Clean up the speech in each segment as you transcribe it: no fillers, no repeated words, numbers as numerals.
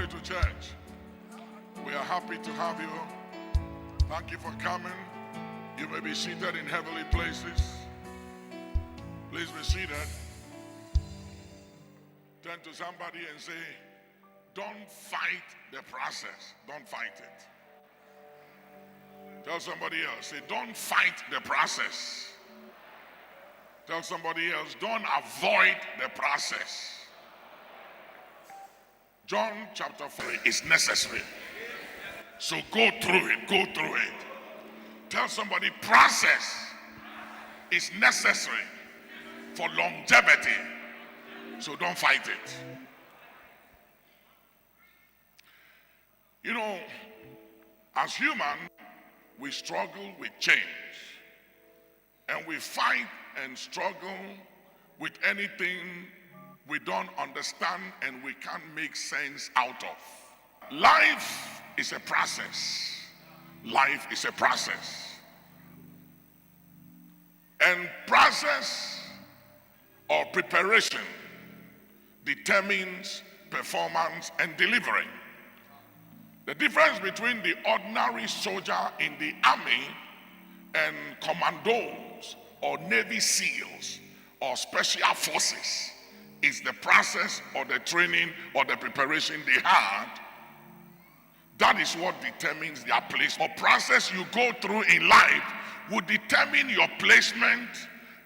Glory to church. We are happy to have you. Thank you for coming. You may be seated in heavenly places. Please be seated. Turn to somebody and say, don't fight the process. Don't fight it. Tell somebody else, say, don't fight the process. Tell somebody else, don't avoid the process. John chapter 3 is necessary. So go through it, go through it. Tell somebody, process is necessary for longevity. So don't fight it. You know, as human, we struggle with change. And we fight and struggle with anything we don't understand and we can't make sense out of. Life is a process. Life is a process. And process or preparation determines performance and delivery. The difference between the ordinary soldier in the army and commandos or Navy SEALs or special forces is the process or the training or the preparation they had. That is what determines their place. Or process you go through in life will determine your placement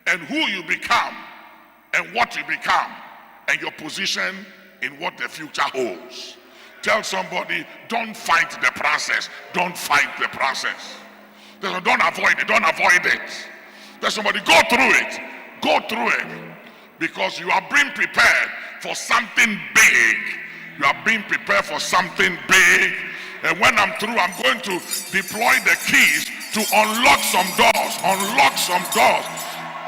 and who you become and what you become and your position in what the future holds. Tell somebody, don't fight the process. Don't fight the process. Don't avoid it. Don't avoid it. Tell somebody, go through it. Go through it. Because you are being prepared for something big. You are being prepared for something big. And when I'm through, I'm going to deploy the keys to unlock some doors. Unlock some doors.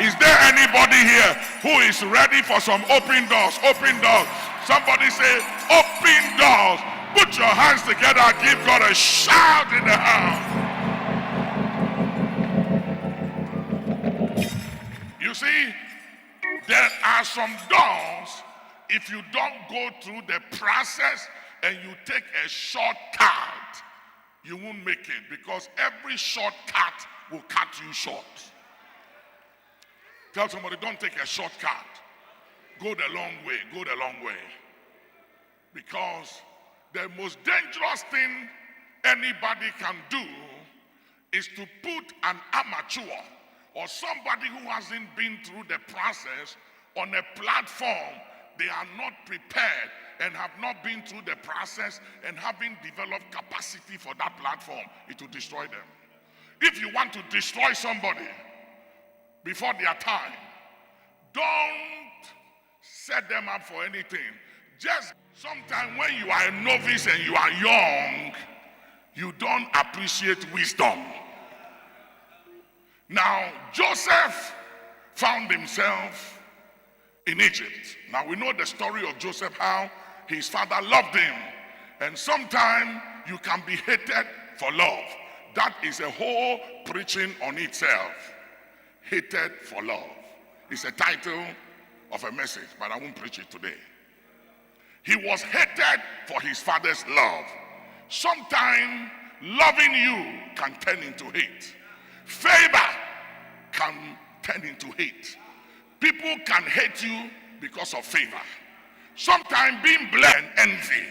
Is there anybody here who is ready for some open doors? Open doors. Somebody say, open doors. Put your hands together. Give God a shout in the house. You see, there are some doors, if you don't go through the process and you take a shortcut, you won't make it, because every shortcut will cut you short. Tell somebody, don't take a shortcut. Go the long way. Go the long way. Because the most dangerous thing anybody can do is to put an amateur or somebody who hasn't been through the process on a platform. They are not prepared and have not been through the process and haven't developed capacity for that platform. It will destroy them. If you want to destroy somebody before their time, don't set them up for anything. Just sometimes when you are a novice and you are young, you don't appreciate wisdom. Now, Joseph found himself in Egypt. Now, we know the story of Joseph, how his father loved him. And sometimes you can be hated for love. That is a whole preaching on itself. Hated for love. It's a title of a message, but I won't preach it today. He was hated for his father's love. Sometimes loving you can turn into hate. Favor can turn into hate. People can hate you because of favor. Sometimes being blessed, envy.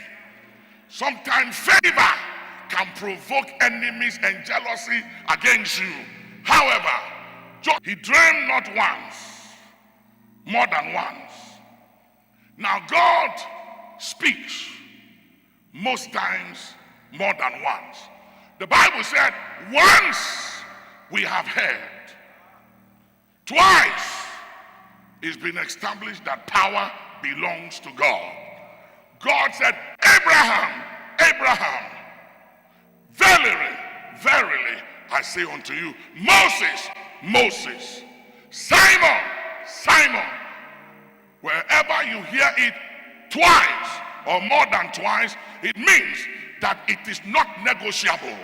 Sometimes favor can provoke enemies and jealousy against you. However, he dreamed not once, more than once. Now God speaks most times more than once. The Bible said, once we have heard, twice it's been established that power belongs to God. God said, Abraham, Abraham, verily, verily, I say unto you, Moses, Moses, Simon, Simon. Wherever you hear it twice or more than twice, it means that it is not negotiable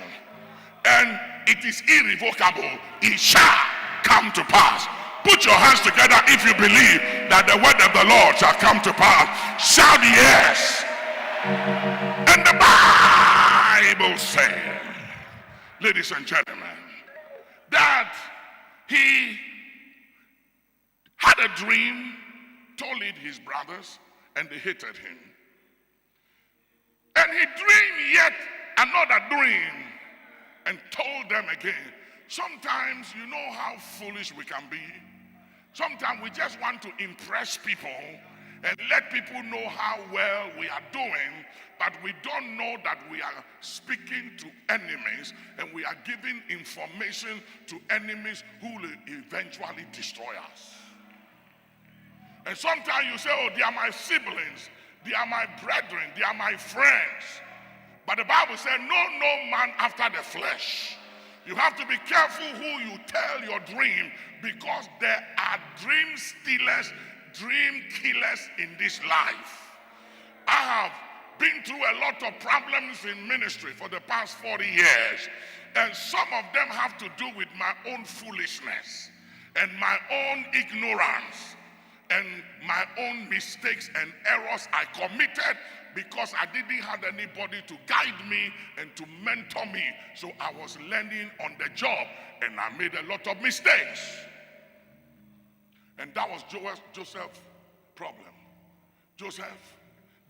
and it is irrevocable. It shall come to pass. Put your hands together if you believe that the word of the Lord shall come to pass. Shout yes. Bible say, ladies and gentlemen, that he had a dream, told it his brothers, and they hated him. And he dreamed yet another dream and told them again. Sometimes you know how foolish we can be. Sometimes we just want to impress people and let people know how well we are doing, but we don't know that we are speaking to enemies and we are giving information to enemies who will eventually destroy us. And sometimes you say, oh, they are my siblings, they are my brethren, they are my friends. But the Bible said, no man after the flesh. You have to be careful who you tell your dream, because there are dream stealers, dream killers in this life. I have been through a lot of problems in ministry for the past 40 years, and some of them have to do with my own foolishness and my own ignorance and my own mistakes and errors I committed, because I didn't have anybody to guide me and to mentor me. So I was learning on the job, and I made a lot of mistakes. And that was Joseph's problem. Joseph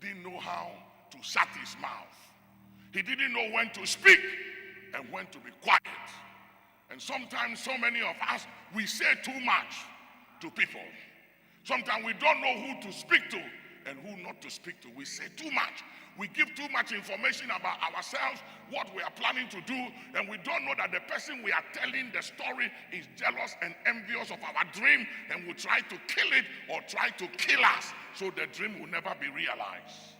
didn't know how to shut his mouth. He didn't know when to speak and when to be quiet. And sometimes so many of us, we say too much to people. Sometimes we don't know who to speak to and who not to speak to. We say too much. We give too much information about ourselves, what we are planning to do, and we don't know that the person we are telling the story is jealous and envious of our dream and will try to kill it or try to kill us, so the dream will never be realized.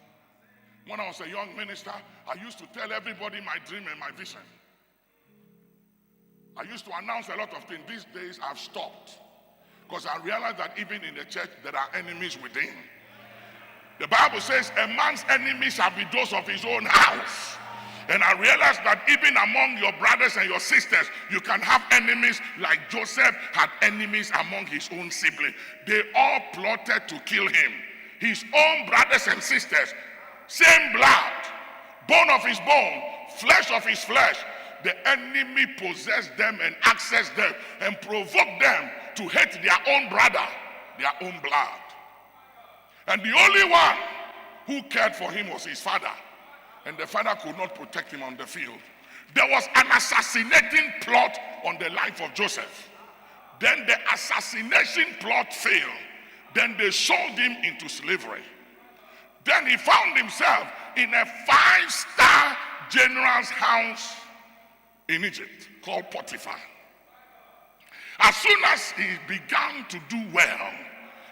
When I was a young minister, I used to tell everybody my dream and my vision. I used to announce a lot of things. These days I've stopped, because I realized that even in the church there are enemies within. The Bible says a man's enemies shall be those of his own house. And I realized that even among your brothers and your sisters, you can have enemies, like Joseph had enemies among his own siblings. They all plotted to kill him. His own brothers and sisters, same blood, bone of his bone, flesh of his flesh. The enemy possessed them and accessed them and provoked them to hate their own brother, their own blood. And the only one who cared for him was his father. And the father could not protect him on the field. There was an assassinating plot on the life of Joseph. Then the assassination plot failed. Then they sold him into slavery. Then he found himself in a 5-star general's house in Egypt called Potiphar. As soon as he began to do well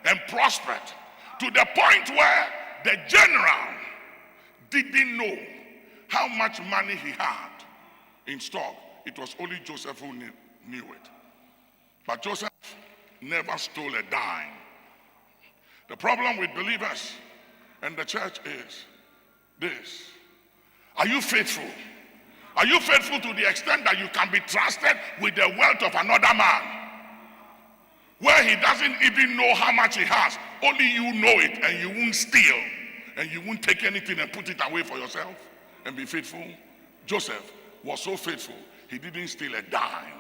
and prospered, to the point where the general didn't know how much money he had in stock. It was only Joseph who knew it. But Joseph never stole a dime. The problem with believers and the church is this: are you faithful? Are you faithful to the extent that you can be trusted with the wealth of another man, where he doesn't even know how much he has? Only you know it, and you won't steal, and you won't take anything and put it away for yourself and be faithful. Joseph was so faithful, he didn't steal a dime.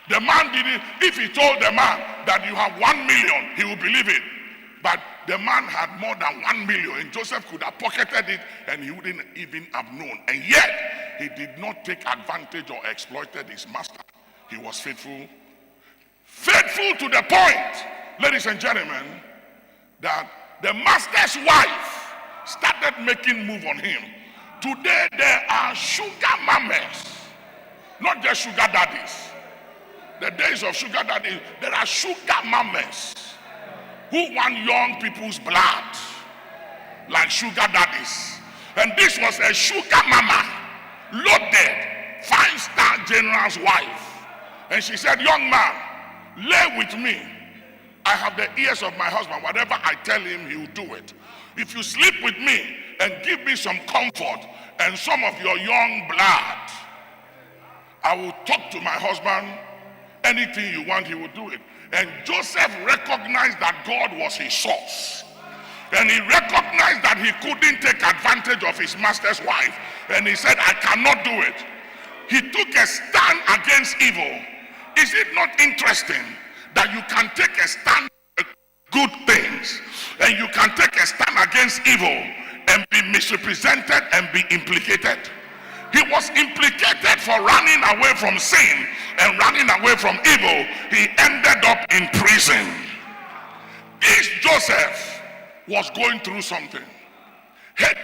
The man didn't. If he told the man that you have 1 million, he would believe it. But the man had more than 1 million, and Joseph could have pocketed it and he wouldn't even have known. And yet, he did not take advantage or exploited his master. He was faithful. Faithful to the point, ladies and gentlemen, that the master's wife started making move on him. Today, there are sugar mamas, not just sugar daddies. The days of sugar daddies, there are sugar mamas who want young people's blood like sugar daddies. And this was a sugar mama, loaded, 5-star general's wife. And she said, young man, lay with me. I have the ears of my husband. Whatever I tell him, he will do it. If you sleep with me and give me some comfort and some of your young blood, I will talk to my husband. Anything you want, he will do it. And Joseph recognized that God was his source. And he recognized that he couldn't take advantage of his master's wife. And he said, I cannot do it. He took a stand against evil. Is it not interesting that you can take a stand against good things, and you can take a stand against evil and be misrepresented and be implicated? He was implicated for running away from sin and running away from evil. He ended up in prison. This Joseph was going through something.